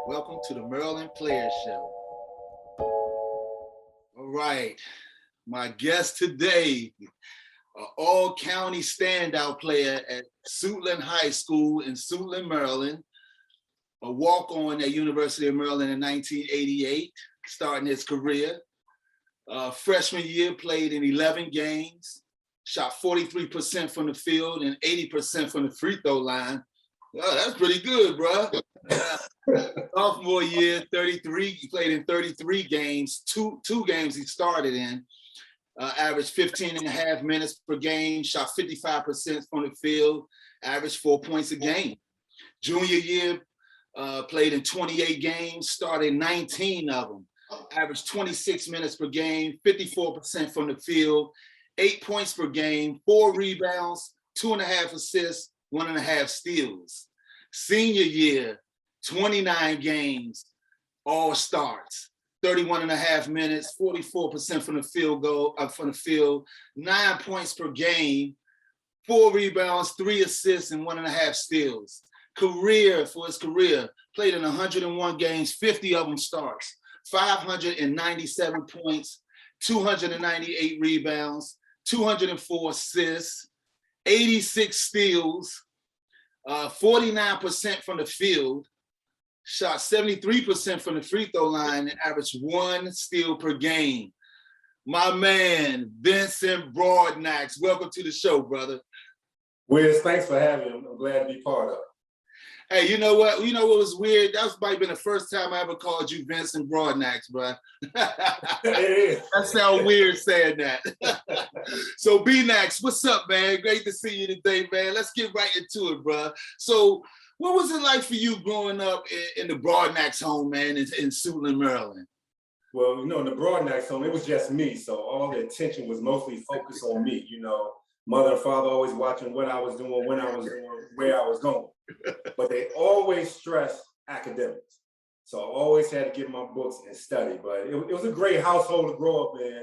Welcome to the Maryland Players Show. All right, my guest today, an all-county standout player at Suitland High School in Suitland, Maryland, a walk-on at University of Maryland in 1988, starting his career. Freshman year, played in 11 games, shot 43% from the field and 80% from the free throw line. Oh, that's pretty good, bro. Sophomore year, 33. He played in 33 games. Two games he started in. Averaged 15 and a half minutes per game. Shot 55% from the field. Averaged 4 points a game. Junior year, played in 28 games. Started 19 of them. Averaged 26 minutes per game. 54% from the field. 8 points per game. 4 rebounds. 2.5 assists. 1.5 steals. Senior year, 29 games, all starts, 31.5 minutes, 44% from the field, 9 points per game, 4 rebounds, 3 assists, and 1.5 steals. For his career, played in 101 games, 50 of them starts, 597 points, 298 rebounds, 204 assists, 86 steals, 49% from the field, shot 73% from the free throw line, and averaged 1 steal per game. My man, Vincent Broadnax, welcome to the show, brother. Wiz, thanks for having me. I'm glad to be part of it. Hey, you know what? You know what was weird? That's probably been the first time I ever called you Vincent Broadnax, bro. It is. That sounds weird saying that. So, B-Nax, what's up, man? Great to see you today, man. Let's get right into it, bro. So, what was it like for you growing up in the Broadnax home, man, in Suitland, Maryland? Well, in the Broadnax home, it was just me. So all the attention was mostly focused on me. Mother and father always watching what I was doing, when I was doing, where I was going. But they always stressed academics. So I always had to get my books and study. But it was a great household to grow up in.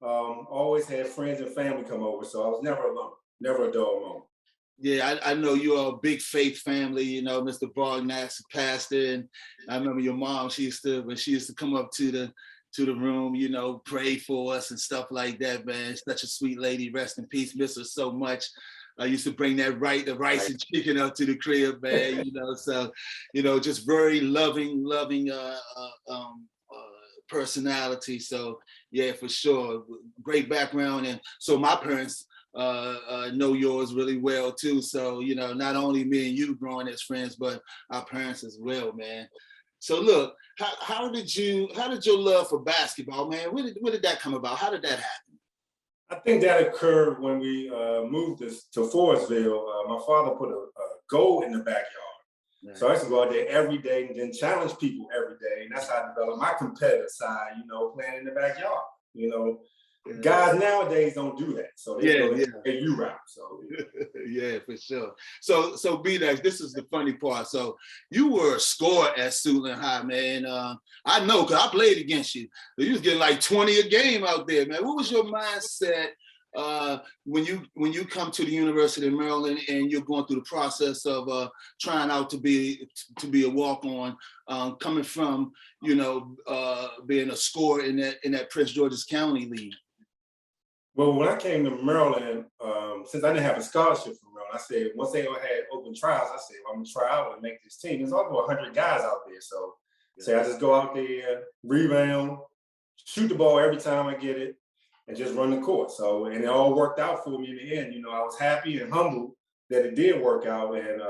Always had friends and family come over. So I was never alone, never a dull moment. Yeah, I know you're a big faith family, Mr. Broadnax, pastor, and I remember your mom, when she used to come up to the room, pray for us and stuff like that, man. Such a sweet lady, rest in peace, miss her so much. I used to bring the rice and chicken up to the crib, man, so, just very loving personality. So yeah, for sure, great background. And so my parents know yours really well too. So, not only me and you growing as friends, but our parents as well, man. So look, how did your love for basketball, man? Where did that come about? How did that happen? I think that occurred when we moved to Forestville. My father put a goal in the backyard. Right. So I used to go out there every day and then challenge people every day. And that's how I developed my competitive side, playing in the backyard. Guys nowadays don't do that. So they go the AU route. So yeah, for sure. So B-Nax, this is the funny part. So you were a scorer at Suitland High, man. I know because I played against you. You was getting like 20 a game out there, man. What was your mindset when you come to the University of Maryland and you're going through the process of trying out to be a walk-on, coming from being a scorer in that Prince George's County League? Well, when I came to Maryland, since I didn't have a scholarship from Maryland, I said, once they had open trials, I said, well, I'm gonna try out and make this team. There's over 100 guys out there. So I just go out there, rebound, shoot the ball every time I get it, and just run the court. So, and it all worked out for me in the end. I was happy and humbled that it did work out, and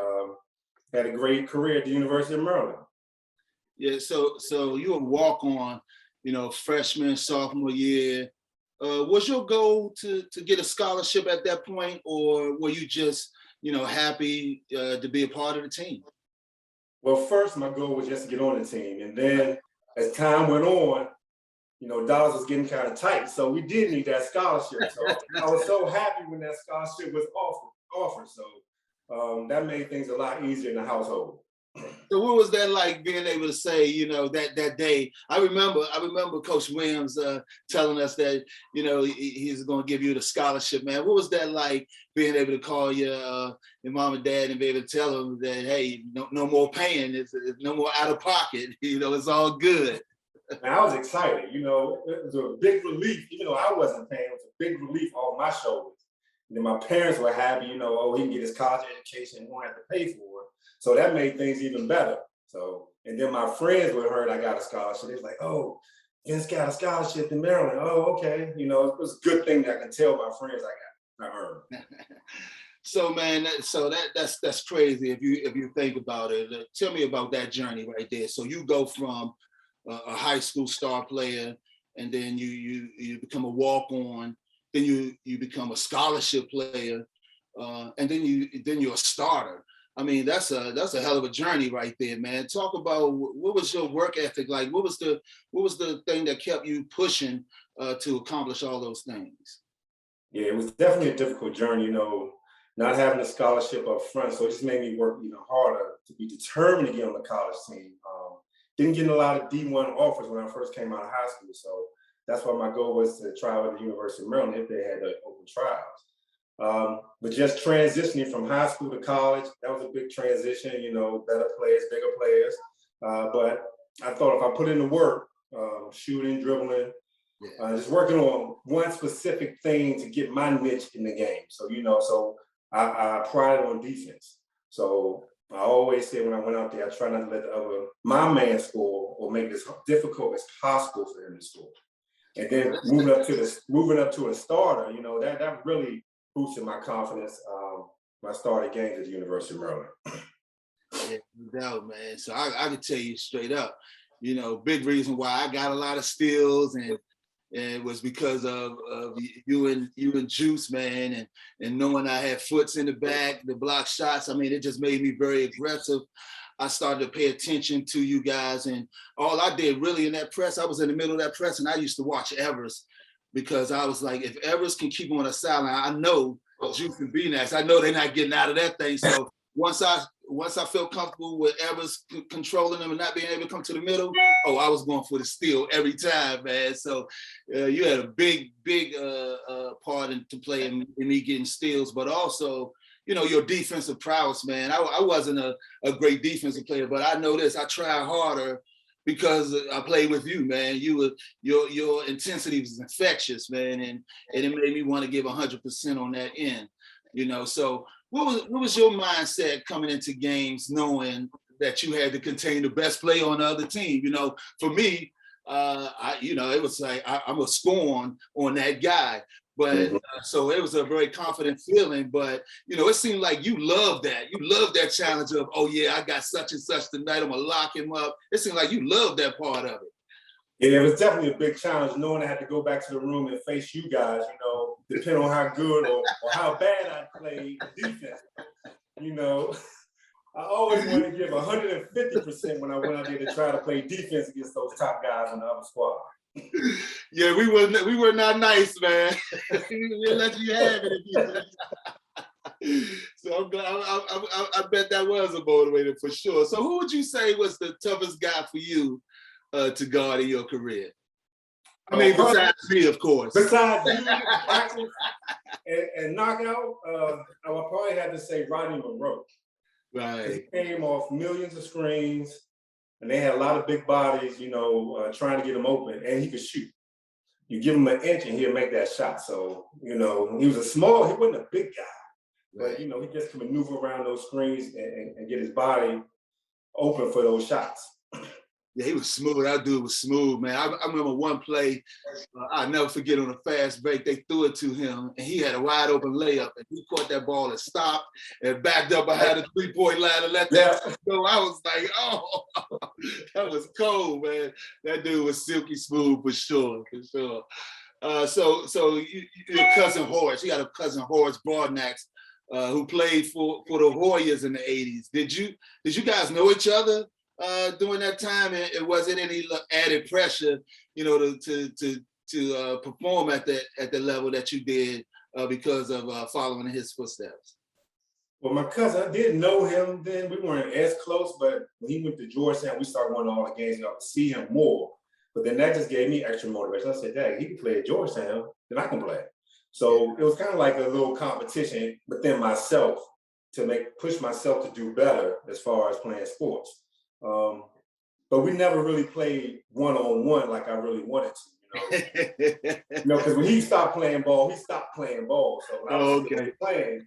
had a great career at the University of Maryland. Yeah, so you were walk on, freshman, sophomore year. Was your goal to get a scholarship at that point, or were you just, happy to be a part of the team? Well, first my goal was just to get on the team, and then as time went on, dollars was getting kind of tight, so we did need that scholarship. So I was so happy when that scholarship was offered. So that made things a lot easier in the household. So what was that like being able to say, that day? I remember Coach Williams telling us that, he's going to give you the scholarship, man. What was that like being able to call your mom and dad and be able to tell them that, hey, no more paying, it's no more out of pocket, it's all good. And I was excited, it was a big relief, even though I wasn't paying, it was a big relief off my shoulders. And then my parents were happy, he can get his college education and won't have to pay for it. So that made things even better. So, and then my friends were heard I got a scholarship. They was like, oh, Vince got a scholarship in Maryland. Oh, okay. It was a good thing that I can tell my friends I earned. So man, that's crazy if you think about it. Tell me about that journey right there. So you go from a high school star player, and then you become a walk-on, then you become a scholarship player, and then you're a starter. I mean, that's a hell of a journey right there, man. Talk about what was your work ethic like? What was the thing that kept you pushing to accomplish all those things? Yeah, it was definitely a difficult journey, not having a scholarship up front. So it just made me work even harder to be determined to get on the college team. Didn't get a lot of D1 offers when I first came out of high school. So that's why my goal was to try out at the University of Maryland if they had open trials. But just transitioning from high school to college, that was a big transition, better players, bigger players. But I thought if I put in the work, shooting, dribbling, just working on one specific thing to get my niche in the game. So, so I pride on defense. So I always say when I went out there, I try not to let my man score or make it as difficult as possible for him to score. And then moving up to a starter, that really boosted my confidence. When I started games at the University of Maryland. Yeah, no doubt, man. So I can tell you straight up, big reason why I got a lot of steals and it was because of you and Juice, man, and knowing I had foots in the back, the block shots. I mean, it just made me very aggressive. I started to pay attention to you guys, and all I did really in that press, I was in the middle of that press, and I used to watch Evers because I was like, if Evers can keep on a sideline, I know Juice and Broadnax, I know they're not getting out of that thing. So once I felt comfortable with Evers controlling them and not being able to come to the middle, I was going for the steal every time, man. So you had a big part to play in me getting steals, but also, your defensive prowess, man. I wasn't a great defensive player, but I know this, I tried harder because I played with you, man. Your intensity was infectious, man, and it made me want to give 100% on that end, So what was your mindset coming into games, knowing that you had to contain the best player on the other team? For me, it was like I'm a score on that guy. But so it was a very confident feeling. But it seemed like you loved that. You loved that challenge of, oh yeah, I got such and such tonight. I'm gonna lock him up. It seemed like you loved that part of it. Yeah, it was definitely a big challenge knowing I had to go back to the room and face you guys, depending on how good or how bad I played defense. I always wanted to give 150% when I went out there to try to play defense against those top guys on the other squad. Yeah, we were not nice, man. We let you have it. So I'm glad. I bet that was a motivator for sure. So who would you say was the toughest guy for you to guard in your career? I mean, besides me, of course. Besides you, practice and knockout, I would probably have to say Rodney Monroe. Right. He came off millions of screens, and they had a lot of big bodies, trying to get him open, and he could shoot. You give him an inch, and he'll make that shot. So, he was he wasn't a big guy, right. But, he just could maneuver around those screens and get his body open for those shots. Yeah, he was smooth. That dude was smooth, man. I remember one play, I'll never forget, on a fast break, they threw it to him, and he had a wide open layup, and he caught that ball and stopped and backed up behind the three-point line and let that go. I was like, oh, that was cold, man. That dude was silky smooth for sure. So your cousin Horace, you got a cousin Horace Broadnax, who played for the Warriors in the 80s. Did you guys know each other during that time, and was it any added pressure, to perform at the level that you did because of following in his footsteps? Well, my cousin, I did know him then. We weren't as close, but when he went to Georgetown, we started going to all the games and I could see him more. But then that just gave me extra motivation. I said, Dad, he can play at Georgetown, then I can play. So it was kind of like a little competition within myself to push myself to do better as far as playing sports. But we never really played one-on-one like I really wanted to, because when he stopped playing ball, he stopped playing ball. So when I was still playing,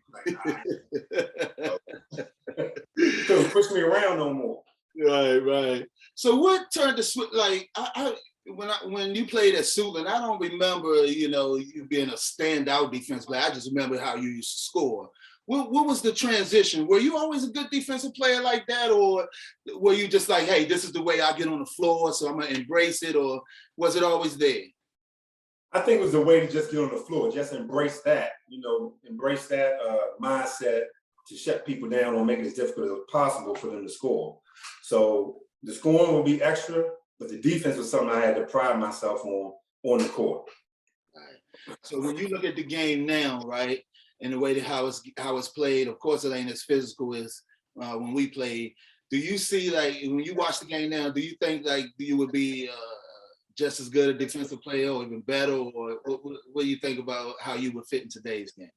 couldn't push me around no more. Right. So what turned the switch? Like when you played at Suitland, I don't remember, you being a standout defense player. I just remember how you used to score. What was the transition? Were you always a good defensive player like that, or were you just like, hey, this is the way I get on the floor, so I'm gonna embrace it, or was it always there? I think it was a way to just get on the floor, just embrace that, embrace that mindset to shut people down or make it as difficult as possible for them to score. So the scoring will be extra, but the defense was something I had to pride myself on the court. Right. So when you look at the game now, right, and the way that how it's played, of course it ain't as physical as when we played. Do you see, like, when you watch the game now, do you think like you would be just as good a defensive player or even better, or what do you think about how you would fit in today's game?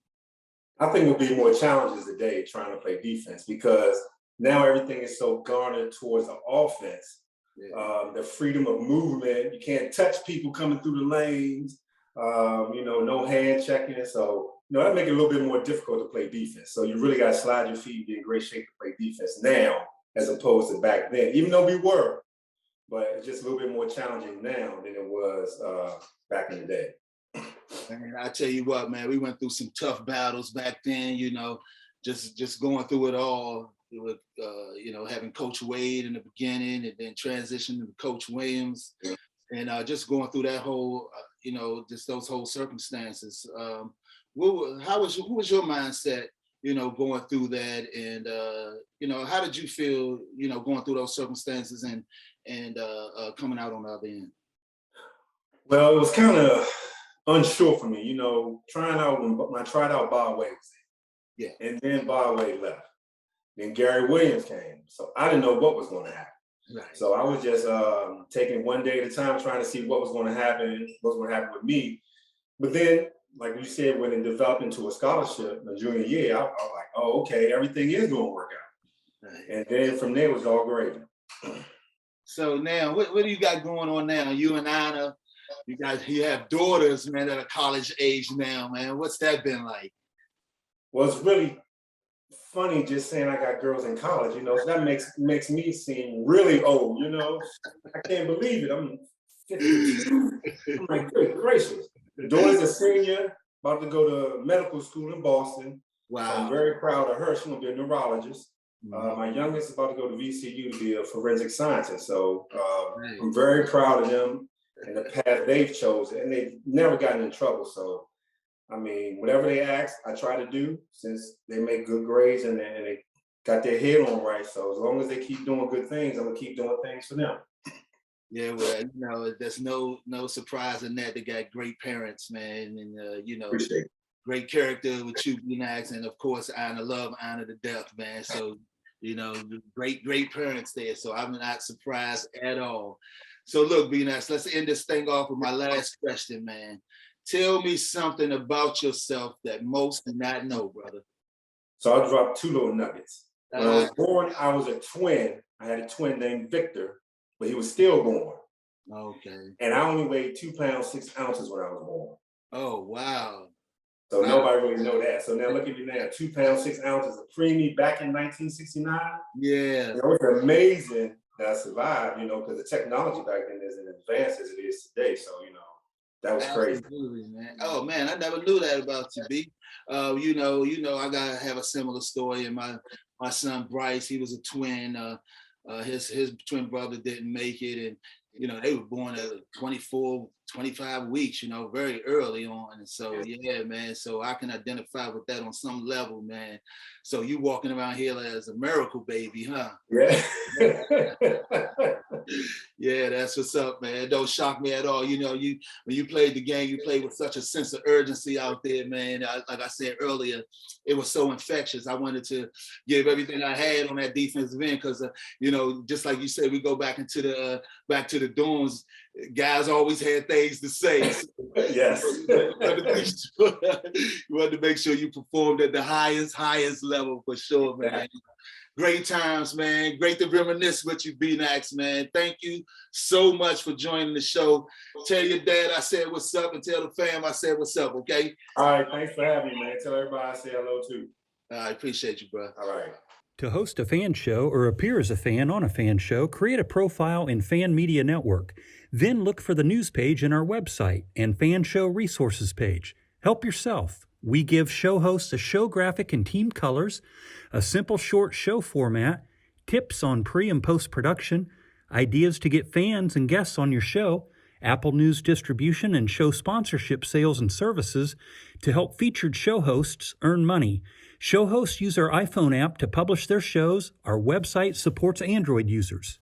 I think there'll be more challenges today trying to play defense because now everything is so garnered towards the offense. Yeah. The freedom of movement, you can't touch people coming through the lanes, no hand checking. So, that make it a little bit more difficult to play defense. So you really got to slide your feet and be in great shape to play defense now, as opposed to back then, even though we were. But it's just a little bit more challenging now than it was back in the day. Man, I tell you what, man, we went through some tough battles back then, just going through it all with, having Coach Wade in the beginning and then transitioning to Coach Williams, and just going through that whole, just those whole circumstances. What was your mindset, going through that, and how did you feel, going through those circumstances and coming out on the other end? Well, it was kind of unsure for me, trying out when I tried out, Bob Wade was there. Yeah. And then Bob Wade left. Then Gary Williams came. So I didn't know what was going to happen. Right. So I was just taking one day at a time, trying to see what was going to happen, with me. But then, like you said, when it developed into a scholarship my junior year, I was like, oh, okay, everything is going to work out. Right. And then from there, it was all great. So now, what do you got going on now? You and Anna, you have daughters, man, that are college age now, man. What's that been like? Well, it's really funny just saying I got girls in college, so that makes me seem really old, I can't believe it. I'm 52. I'm like, good gracious. The daughter's a senior, about to go to medical school in Boston. Wow. So I'm very proud of her. She's gonna be a neurologist. My youngest is about to go to VCU to be a forensic scientist. So I'm very proud of them and the path they've chosen, and they've never gotten in trouble. So, I mean, whatever they ask, I try to do since they make good grades and they got their head on right. So as long as they keep doing good things, I'm gonna keep doing things for them. Yeah, well, there's no surprise in that. They got great parents, man, and Appreciate it. Great character with you, Broadnax, and of course, love Anna to death, man. So, great parents there. So I'm not surprised at all. So look, Broadnax, let's end this thing off with my last question, man. Tell me something about yourself that most do not know, brother. So I'll drop two little nuggets. When I was born, I was a twin. I had a twin named Victor, but he was stillborn. Okay. And I only weighed 2 pounds, 6 ounces when I was born. Oh, wow. So nobody really know that. So now look at me now, 2 pounds, 6 ounces of preemie back in 1969. Yeah. It was amazing that I survived, because the technology back then isn't as advanced as it is today. So, that was crazy. Absolutely, man. Oh man, I never knew that about you, B. I gotta have a similar story. And my son Bryce, he was a twin. His twin brother didn't make it, and they were born at 24, 25 weeks, very early on. And so, yeah, man, so I can identify with that on some level, man. So you walking around here as a miracle baby, huh? Yeah. Yeah, that's what's up, man. It don't shock me at all. You know, when you played the game, you played with such a sense of urgency out there, man. Like I said earlier, it was so infectious. I wanted to give everything I had on that defensive end because, you know, just like you said, we go back to the dorms. Guys always had things to say. So, Yes. you wanted to make sure you performed at the highest level for sure, man. Great times, man. Great to reminisce with you, Broadnax, man. Thank you so much for joining the show. Tell your dad I said what's up and tell the fam I said what's up, okay? All right, thanks for having me, man. Tell everybody I say hello too. I appreciate you, bro. All right. To host a fan show or appear as a fan on a fan show, create a profile in Fan Media Network. Then look for the news page in our website and fan show resources page. Help yourself. We give show hosts a show graphic in team colors, a simple short show format, tips on pre- and post-production, ideas to get fans and guests on your show, Apple News distribution and show sponsorship sales and services to help featured show hosts earn money. Show hosts use our iPhone app to publish their shows. Our website supports Android users.